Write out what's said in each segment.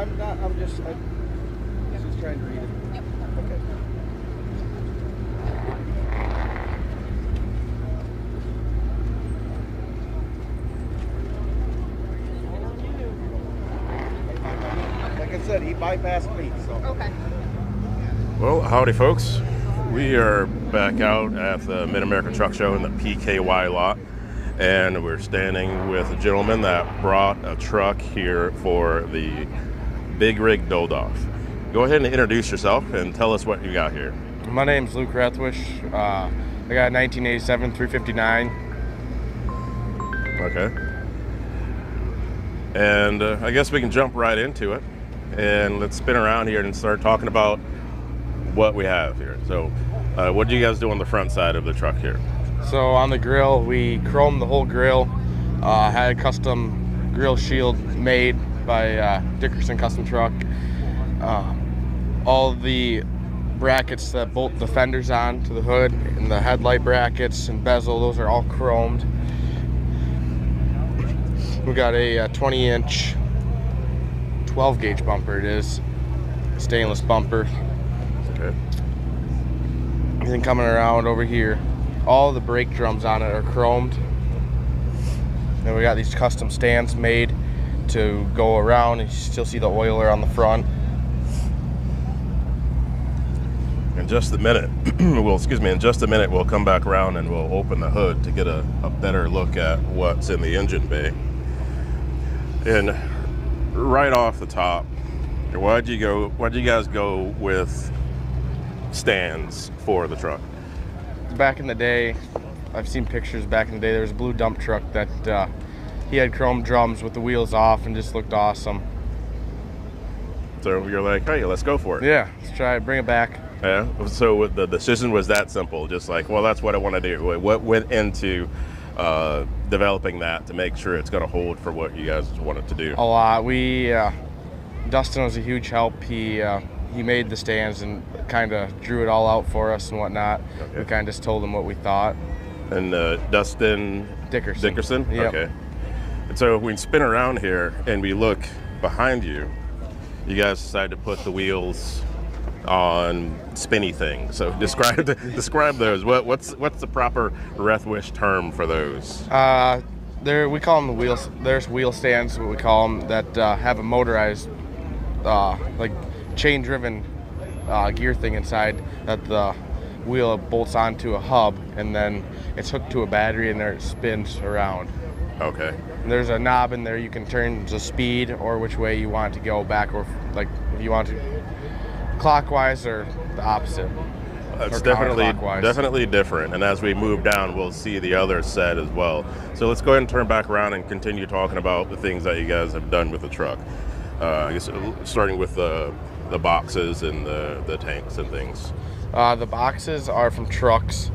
I'm not. I'm just trying to read it. Yep. Okay. Like I said, he bypassed me. So. Okay. Well, howdy, folks. We are back out at the Mid-America Truck Show in the PKY lot, and we're standing with a gentleman that brought a truck here for the Big Rig Dold-Off. Go ahead and introduce yourself and tell us what you got here. My name's Luke Rethwisch. I got a 1987 359. Okay. And I guess we can jump right into it, and let's spin around here and start talking about what we have here. So what do you guys do on the front side of the truck here? So on the grill, we chromed the whole grill. Had a custom grill shield made by Dickerson Custom Truck. All the brackets that bolt the fenders on to the hood and the headlight brackets and bezel, those are all chromed. We got a 20-inch 12-gauge bumper. It is stainless bumper. Okay. Everything coming around over here. All the brake drums on it are chromed. And we got these custom stands made to go around, and you still see the oiler on the front. In just a minute, in just a minute, we'll come back around and we'll open the hood to get a better look at what's in the engine bay. And right off the top, why'd you guys go with stands for the truck? Back in the day, I've seen pictures back in the day, there was a blue dump truck that he had chrome drums with the wheels off and just looked awesome. So you're like, hey, let's go for it. Yeah, let's try it, bring it back. Yeah, so the decision was that simple, just like, well, that's what I want to do. What went into developing that to make sure it's going to hold for what you guys wanted to do? A lot. Dustin was a huge help. He made the stands and kind of drew it all out for us and whatnot. Okay. We kind of just told him what we thought. And Dustin Dickerson? Yep. Okay. And so we spin around here and we look behind you. You guys decided to put the wheels on spinny things. So describe those. What's the proper Rethwisch term for those? We call them the wheels. There's wheel stands, what we call them, that have a motorized, like chain-driven gear thing inside that the wheel bolts onto a hub, and then it's hooked to a battery, and there it spins around. Okay. And there's a knob in there you can turn the speed or which way you want it to go back, or like if you want to clockwise or the opposite. It's definitely different, and as we move down, we'll see the other set as well. So let's go ahead and turn back around and continue talking about the things that you guys have done with the truck. I guess starting with the boxes and the tanks and things. The boxes are from trucks.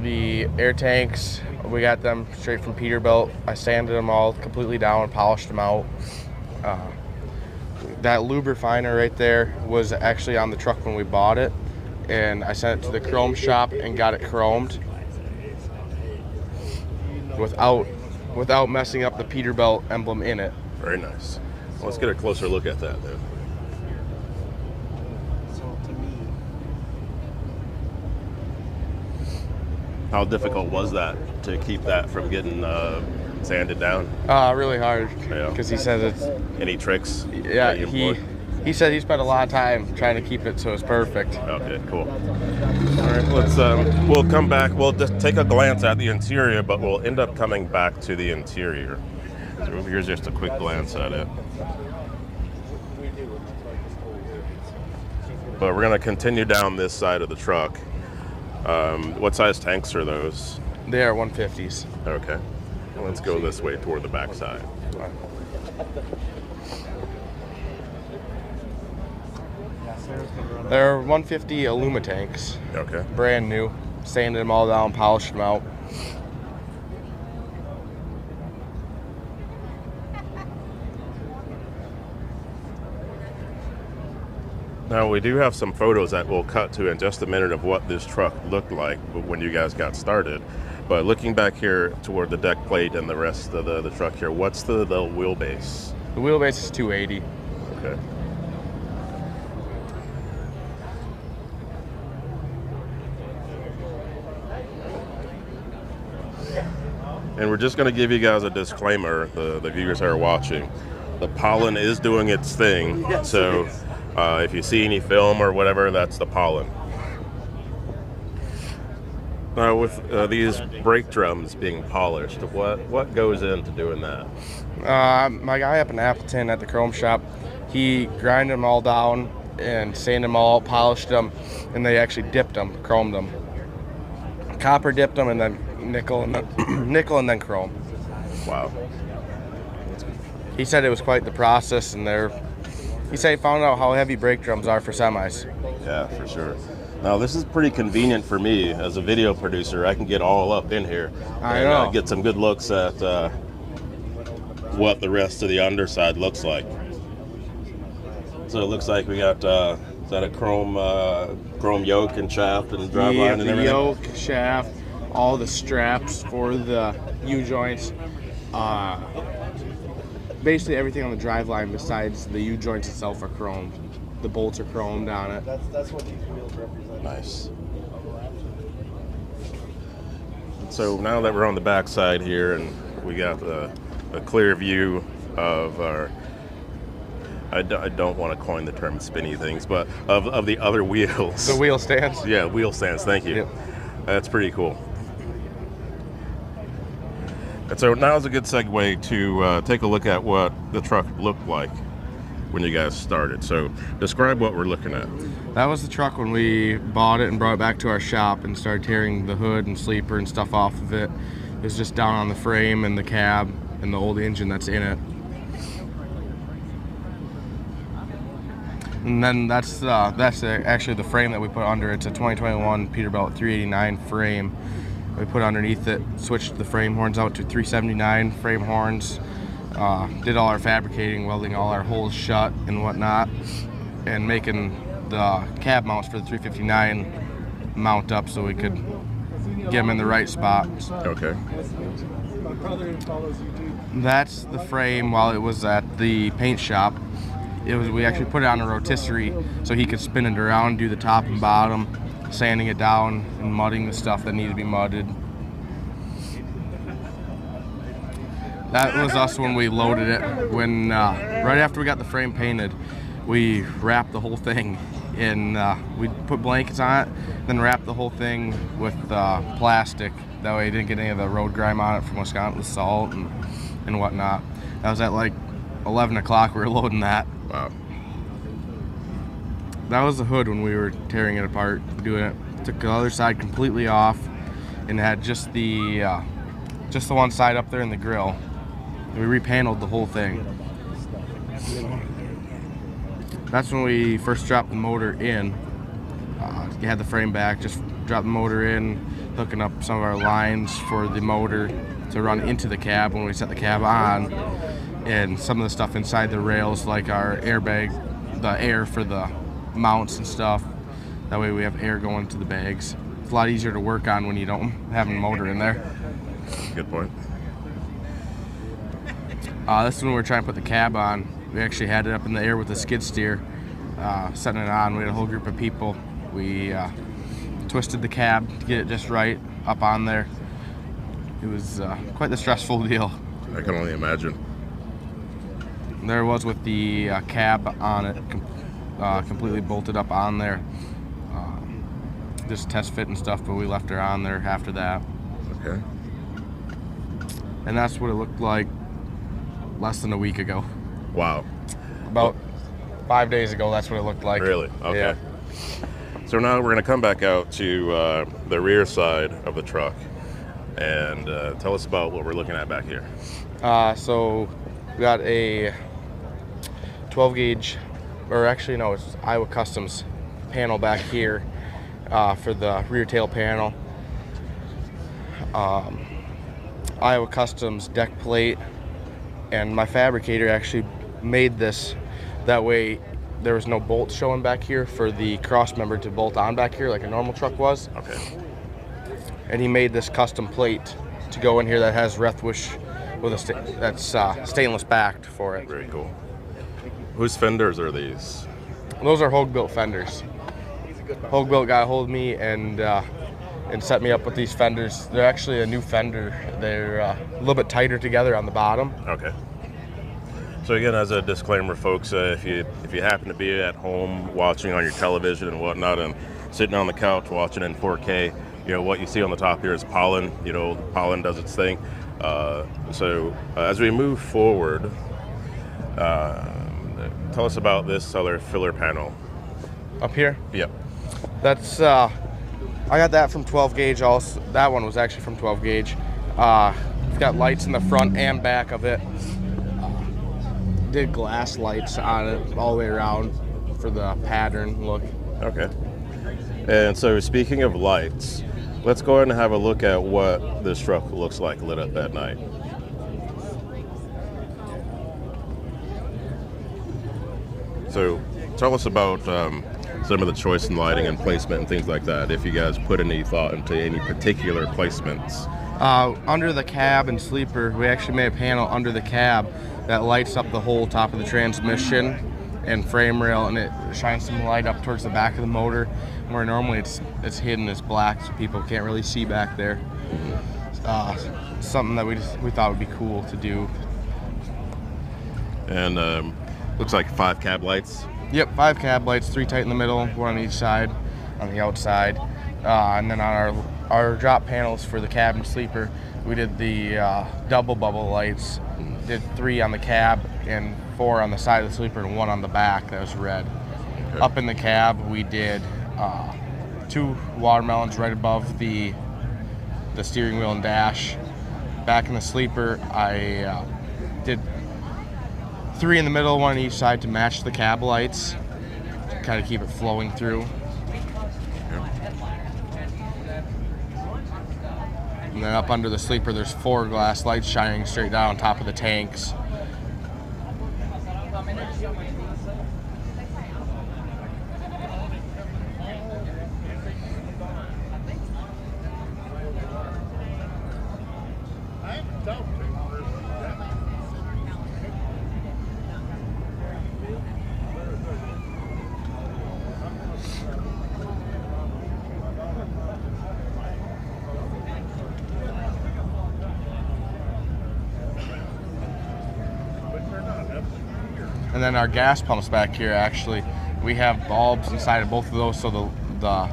The air tanks, we got them straight from Peterbilt. I sanded them all completely down and polished them out. That lubrifiner right there was actually on the truck when we bought it, and I sent it to the chrome shop and got it chromed without messing up the Peterbilt emblem in it. Very nice. Well, let's get a closer look at that then. How difficult was that to keep that from getting sanded down? Really hard, because he says it's... Any tricks? Yeah, he said he spent a lot of time trying to keep it so it's perfect. Okay, cool. All right, we'll come back. We'll just take a glance at the interior, but we'll end up coming back to the interior. So here's just a quick glance at it. But we're going to continue down this side of the truck. What size tanks are those? They are 150s. Okay. Well, let's go this way toward the back side. They're 150 Aluma tanks. Okay. Brand new. Sanded them all down, polished them out. Now, we do have some photos that we'll cut to in just a minute of what this truck looked like when you guys got started. But looking back here toward the deck plate and the rest of the truck here, what's the wheelbase? The wheelbase is 280. Okay. And we're just going to give you guys a disclaimer, the viewers that are watching. The pollen is doing its thing, Yes, so it is. if you see any film or whatever, that's the pollen. Now, with these brake drums being polished, what goes into doing that? My guy up in Appleton at the chrome shop, he grinded them all down and sanded them all out, polished them, and they actually dipped them, chromed them. Copper dipped them, and then nickel, and then nickel, and then chrome. Wow. He said it was quite the process, and he said he found out how heavy brake drums are for semis. Yeah, for sure. Now, this is pretty convenient for me as a video producer. I can get all up in here I and know. get some good looks at what the rest of the underside looks like. So it looks like we got is that a chrome yoke and shaft and driveline and the everything? yoke, shaft, all the straps for the U-joints. Basically everything on the driveline besides the U-joints itself are chromed. The bolts are chromed on it. That's what these wheels represent. Nice. So now that we're on the back side here and we got a clear view of our, I don't want to coin the term spinny things, but of the other wheels. The wheel stands. Yeah, wheel stands, thank you. Yep. That's pretty cool. And so now is a good segue to take a look at what the truck looked like when you guys started. So describe what we're looking at. That was the truck when we bought it and brought it back to our shop and started tearing the hood and sleeper and stuff off of it. It was just down on the frame and the cab and the old engine that's in it. And then that's actually the frame that we put under. It's a 2021 Peterbilt 389 frame. We put underneath it, switched the frame horns out to 379 frame horns. Did all our fabricating, welding all our holes shut and whatnot, and making the cab mounts for the 359 mount up so we could get them in the right spot. Okay. My brother follows you too. That's the frame while it was at the paint shop. We actually put it on a rotisserie so he could spin it around, do the top and bottom, sanding it down and mudding the stuff that needed to be mudded. That was us when we loaded it. When right after we got the frame painted, we wrapped the whole thing in. We put blankets on it, then wrapped the whole thing with plastic. That way, it didn't get any of the road grime on it from Wisconsin, the salt and whatnot. That was at like 11 o'clock. We were loading that. Wow. That was the hood when we were tearing it apart, doing it. Took the other side completely off, and had just the one side up there in the grill. We repaneled the whole thing. That's when we first dropped the motor in. You had the frame back, just dropped the motor in, hooking up some of our lines for the motor to run into the cab when we set the cab on, and some of the stuff inside the rails, like our airbag, the air for the mounts and stuff. That way we have air going to the bags. It's a lot easier to work on when you don't have a motor in there. Good point. This is when we were trying to put the cab on. We actually had it up in the air with a skid steer, setting it on. We had a whole group of people. We twisted the cab to get it just right up on there. It was quite the stressful deal. I can only imagine. And there it was with the cab on it, completely bolted up on there. Just test fit and stuff, but we left her on there after that. Okay. And that's what it looked like less than a week ago. Wow. About 5 days ago, that's what it looked like. Really? Okay. Yeah. So now we're going to come back out to the rear side of the truck and tell us about what we're looking at back here. So we got a 12 gauge, or actually no, it's Iowa Customs panel back here for the rear tail panel. Iowa Customs deck plate, and my fabricator actually made this that way there was no bolts showing back here for the cross member to bolt on back here like a normal truck was. Okay. And he made this custom plate to go in here that has Rethwisch with that's stainless backed for it. Very cool. Whose fenders are these? Those are Hogue-built fenders. Hogue-built got a hold of me and set me up with these fenders. They're actually a new fender. They're a little bit tighter together on the bottom. Okay. So again, as a disclaimer, folks, if you happen to be at home watching on your television and whatnot, and sitting on the couch watching in 4K, what you see on the top here is pollen. Pollen does its thing. So as we move forward, tell us about this other filler panel. Up here? Yep. That's I got that from 12 gauge. Also, that one was actually from 12 gauge. It's got lights in the front and back of it. Did glass lights on it all the way around for the pattern look. Okay. And so speaking of lights, let's go ahead and have a look at what this truck looks like lit up at night. So tell us about some of the choice in lighting and placement and things like that, if you guys put any thought into any particular placements. Under the cab and sleeper, we actually made a panel under the cab that lights up the whole top of the transmission and frame rail, and it shines some light up towards the back of the motor, where normally it's hidden as black, so people can't really see back there. Something that we thought would be cool to do. And looks like 5 cab lights. Yep, 5 cab lights, 3 tight in the middle, 1 on each side, on the outside. And then on our drop panels for the cab and sleeper, we did the double bubble lights. Did 3 on the cab and 4 on the side of the sleeper and 1 on the back that was red. Okay. Up in the cab, we did 2 watermelons right above the steering wheel and dash. Back in the sleeper, I did 3 in the middle, 1 on each side to match the cab lights, to kind of keep it flowing through. And then up under the sleeper, there's 4 glass lights shining straight down on top of the tanks. And then our gas pumps back here, actually, we have bulbs inside of both of those, so the I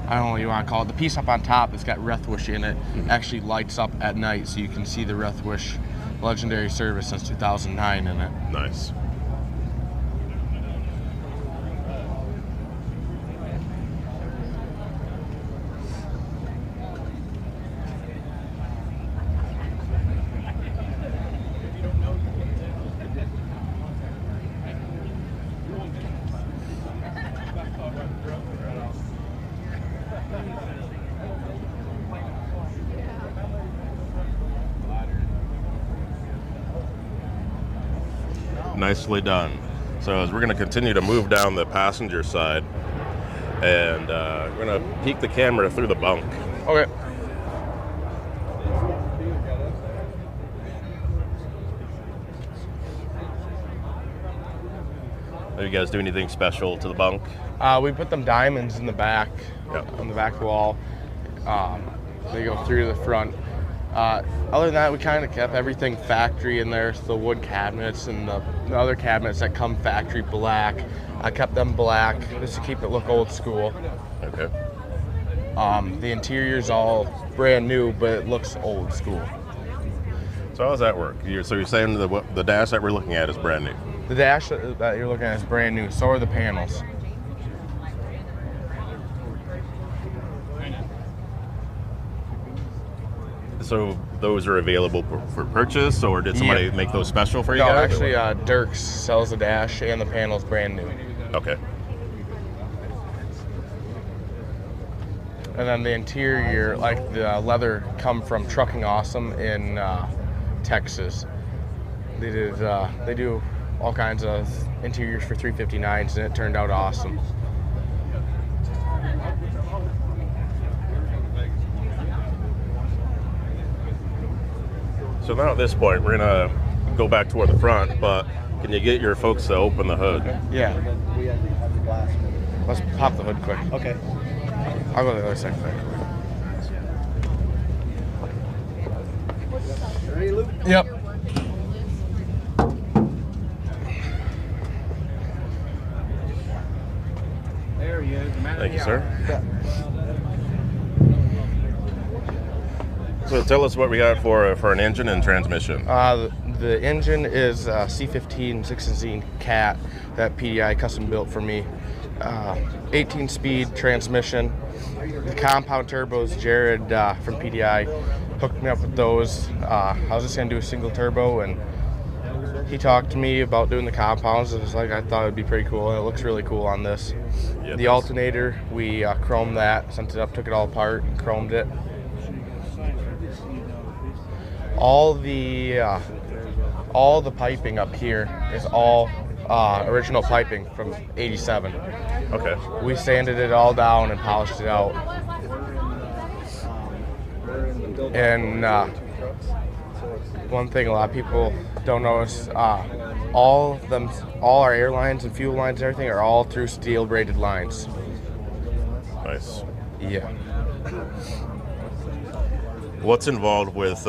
don't know what you want to call it, the piece up on top that's got Rethwisch in it actually lights up at night, so you can see the Rethwisch legendary service since 2009 in it. Nice. Nicely done. So as we're going to continue to move down the passenger side, and we're going to peek the camera through the bunk. Okay. Do you guys do anything special to the bunk? We put them diamonds in the back, on the back wall. They go through the front. Other than that, we kind of kept everything factory in there. So the wood cabinets and the other cabinets that come factory black, I kept them black just to keep it look old school. Okay. The interior's all brand new, but it looks old school. So how does that work? So you're saying the dash that we're looking at is brand new? The dash that you're looking at is brand new. So are the panels. So those are available for purchase, or did somebody make those special for you guys? No, actually, Dirks sells the dash and the panels brand new. Okay. And then the interior, like the leather, come from Trucking Awesome in Texas. They do all kinds of interiors for 359s, and it turned out awesome. So now at this point, we're gonna go back toward the front, but can you get your folks to open the hood? Yeah. We have the glass. Let's pop the hood quick. Okay. I'll go to the other side quick. Ready, Luke? Yep. There he is. Thank you, sir. So tell us what we got for an engine and transmission. The engine is a C15 6-engine Cat that PDI custom built for me. 18-speed transmission. The compound turbos, Jared from PDI hooked me up with those. I was just gonna do a single turbo, and he talked to me about doing the compounds. It was like, I thought it'd be pretty cool, and it looks really cool on this. Yeah, The alternator, we chromed that, sent it up, took it all apart, and chromed it. All the piping up here is all original piping from '87. Okay. We sanded it all down and polished it out. And one thing a lot of people don't notice, all our air lines and fuel lines and everything are all through steel braided lines. Nice. Yeah. What's involved with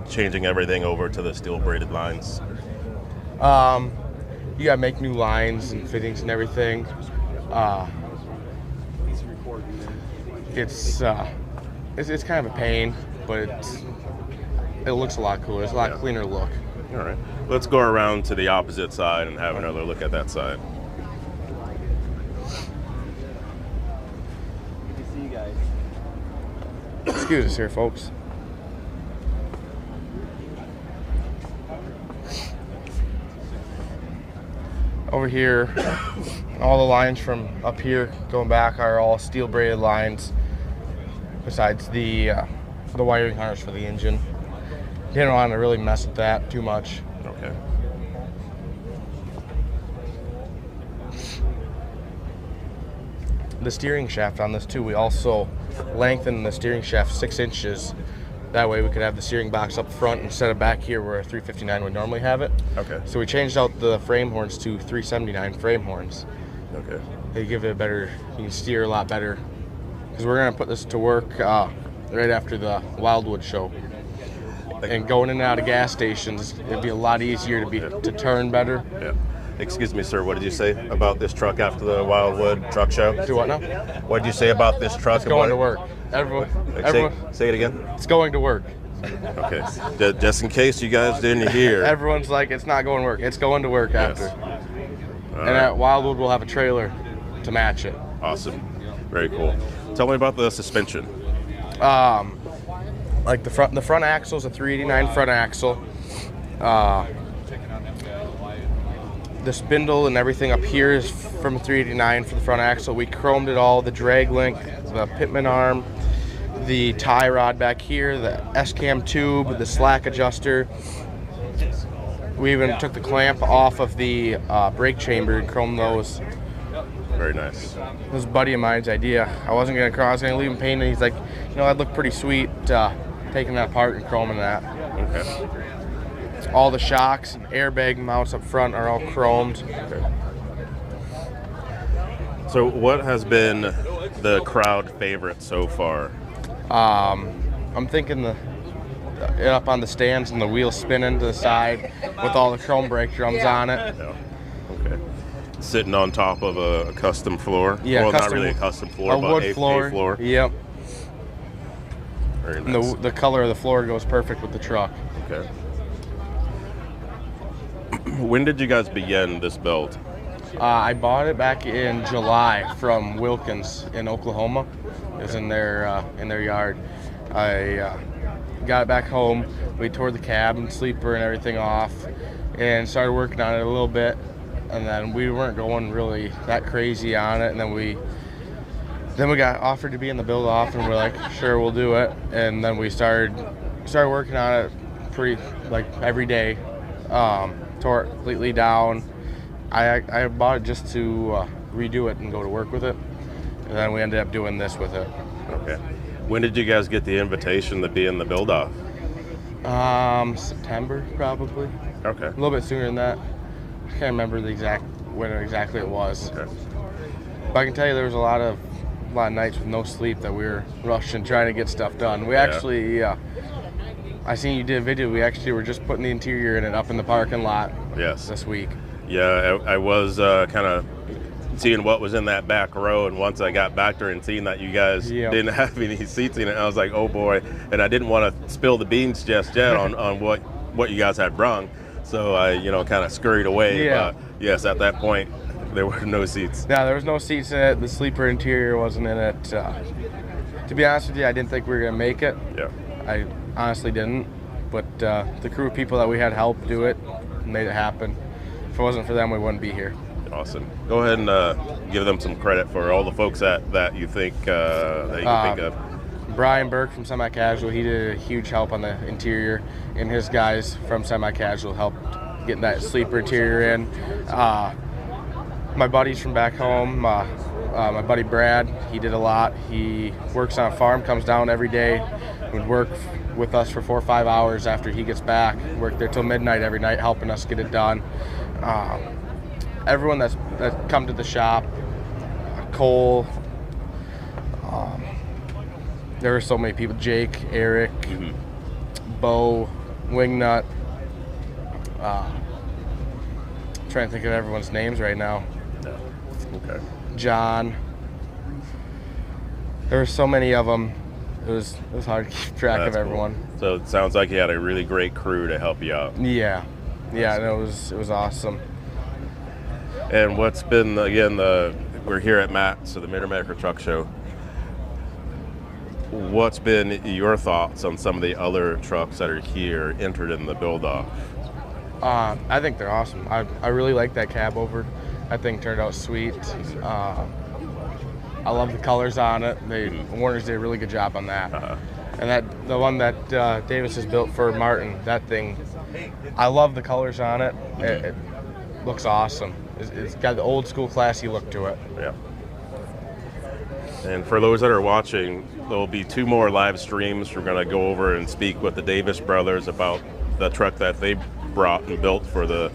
changing everything over to the steel braided lines? You gotta make new lines and fittings and everything. It's kind of a pain, but it looks a lot cooler. It's a lot cleaner look. All right. Let's go around to the opposite side and have another look at that side. Good to see you guys. Excuse us here, folks. Over here, all the lines from up here going back are all steel braided lines, besides the wiring harness for the engine. Didn't want to really mess with that too much. Okay. The steering shaft on this too, we also lengthened the steering shaft 6 inches. That way we could have the steering box up front instead of back here where a 359 would normally have it. Okay. So we changed out the frame horns to 379 frame horns. Okay. They give it a better, you can steer a lot better. Because we're going to put this to work right after the Wildwood show. And going in and out of gas stations, it'd be a lot easier to turn better. Yeah. Excuse me, sir. What did you say about this truck after the Wildwood truck show? Do what now? What did you say about this truck? It's going to work. Everyone, Say it again. it's going to work. Okay. Just in case you guys didn't hear. Everyone's like, it's not going to work. It's going to work Yes. after. All And right. at Wildwood, we'll have a trailer to match it. Awesome. Very cool. Tell me about the suspension. Like the front axle is a 389 front axle. The spindle and everything up here is from a 389 for the front axle. We chromed it all, the drag link, the pitman arm, the tie rod back here, the S-cam tube, the slack adjuster. We even took the clamp off of the brake chamber and chromed those. Very nice. It was a buddy of mine's idea. I wasn't gonna chrome, I was gonna leave him painted. He's like, you know, that'd look pretty sweet taking that apart and chroming that. Okay. All the shocks and airbag mounts up front are all chromed. Okay. So what has been the crowd favorite so far? I'm thinking it up on the stands and the wheels spinning to the side with all the chrome brake drums on it. Yeah. Okay. Sitting on top of a custom floor. Yeah, Well, not custom- really a custom floor, A but wood a floor. floor. Yep. Very And nice. the color of the floor goes perfect with the truck. Okay. When did you guys begin this build? I bought it back in July from Wilkins in Oklahoma. It was in their yard. I got it back home. We tore the cab and sleeper and everything off, and started working on it a little bit. And then we weren't going really that crazy on it. And then we got offered to be in the build off, and we're like, sure, we'll do it. And then we started working on it pretty like every day. Tore it completely down. I bought it just to redo it and go to work with it, and then we ended up doing this with it. Okay. When did you guys get the invitation to be in the build-off? September probably. Okay. A little bit sooner than that. I can't remember the exact when exactly it was. Okay. But I can tell you there was a lot of nights with no sleep that we were rushing trying to get stuff done. We actually, I seen you did a video. We actually were just putting the interior in it up in the parking lot. Yes. This week. Yeah, I was kind of seeing what was in that back row, and once I got back there and seeing that you guys didn't have any seats in it, I was like, oh boy. And I didn't want to spill the beans just yet on what you guys had brung, so I kind of scurried away. Yeah. But yes, at that point there were no seats. Yeah, there was no seats in it. The sleeper interior wasn't in it. To be honest with you, I didn't think we were gonna make it. Yeah. I honestly didn't, but the crew of people that we had help do it made it happen. If it wasn't for them, we wouldn't be here. Awesome. Go ahead and give them some credit for all the folks that you think that you can think of. Brian Burke from Semi Casual, he did a huge help on the interior, and his guys from Semi Casual helped getting that sleeper interior in. My buddies from back home, my buddy Brad, he did a lot. He works on a farm, comes down every day, would work with us for 4 or 5 hours after he gets back, work there till midnight every night helping us get it done. Everyone that come to the shop, Cole, there were so many people, Jake, Eric, Bo, Wingnut, trying to think of everyone's names right now. Okay. John. There were so many of them. It was hard to keep track of everyone. Cool. So it sounds like you had a really great crew to help you out. Yeah, and it was awesome. And what's been, again, we're here at Matt's, so the Mid-America Truck Show. What's been your thoughts on some of the other trucks that are here entered in the build-off? I think they're awesome. I really like that cab over. That thing turned out sweet. I love the colors on it. Warner's did a really good job on that. And the one that Davis has built for Martin, that thing, I love the colors on it. It looks awesome. It's got the old school classy look to it. Yeah. And for those that are watching, there'll be 2 more live streams. We're going to go over and speak with the Davis brothers about the truck that they brought and built for the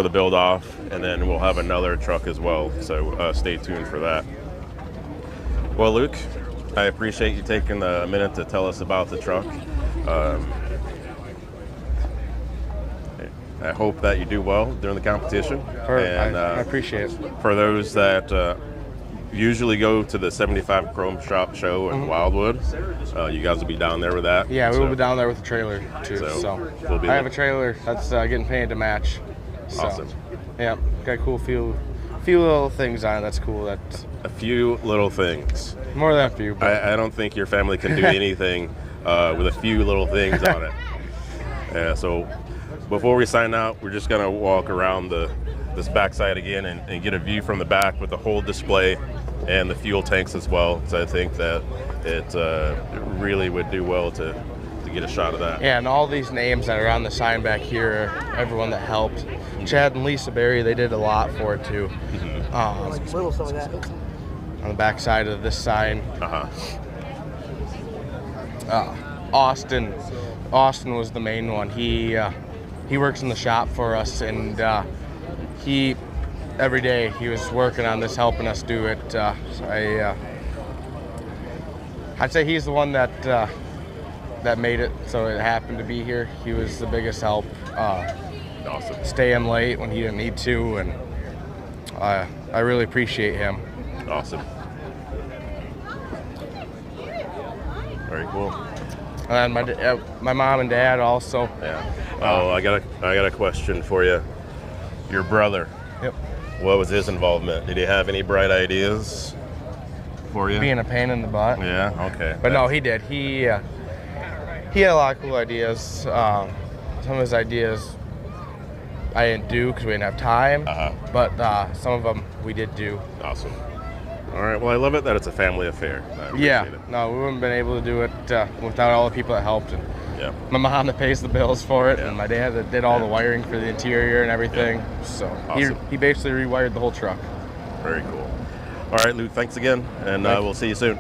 build off, and then we'll have another truck as well. So stay tuned for that. Well, Luke, I appreciate you taking a minute to tell us about the truck. I hope that you do well during the competition. And I appreciate it. For those that usually go to the 75 Chrome Shop show in Wildwood, you guys will be down there with that. Yeah, we will be down there with the trailer too. So I have a trailer that's getting painted to match. So, awesome. Yeah, got a few little things on it. That's cool. That's a few little things. More than a few. But I don't think your family can do anything with a few little things on it. Yeah. So before we sign out, we're just gonna walk around this backside again and get a view from the back with the whole display and the fuel tanks as well. So I think that it really would do well to get a shot of that. Yeah, and all these names that are on the sign back here, everyone that helped. Chad and Lisa Berry, they did a lot for it too. On the back side of this sign. Austin was the main one. He works in the shop for us, and every day he was working on this, helping us do it. I'd say he's the one that made it, so it happened to be here. He was the biggest help. Awesome. Staying late when he didn't need to, and I really appreciate him. Awesome. Very cool. And my mom and dad also. Yeah. Oh, I got a question for you. Your brother. Yep. What was his involvement? Did he have any bright ideas for you? Being a pain in the butt. Yeah. Okay. But no, he did. He had a lot of cool ideas. Some of his ideas I didn't do because we didn't have time. But some of them we did do. Awesome. All right. Well, I love it that it's a family affair. Yeah. No, we wouldn't have been able to do it without all the people that helped. And yeah. My mom that pays the bills for it, and my dad that did all the wiring for the interior and everything. Yeah. So awesome. he basically rewired the whole truck. Very cool. All right, Luke. Thanks again, and we'll see you soon.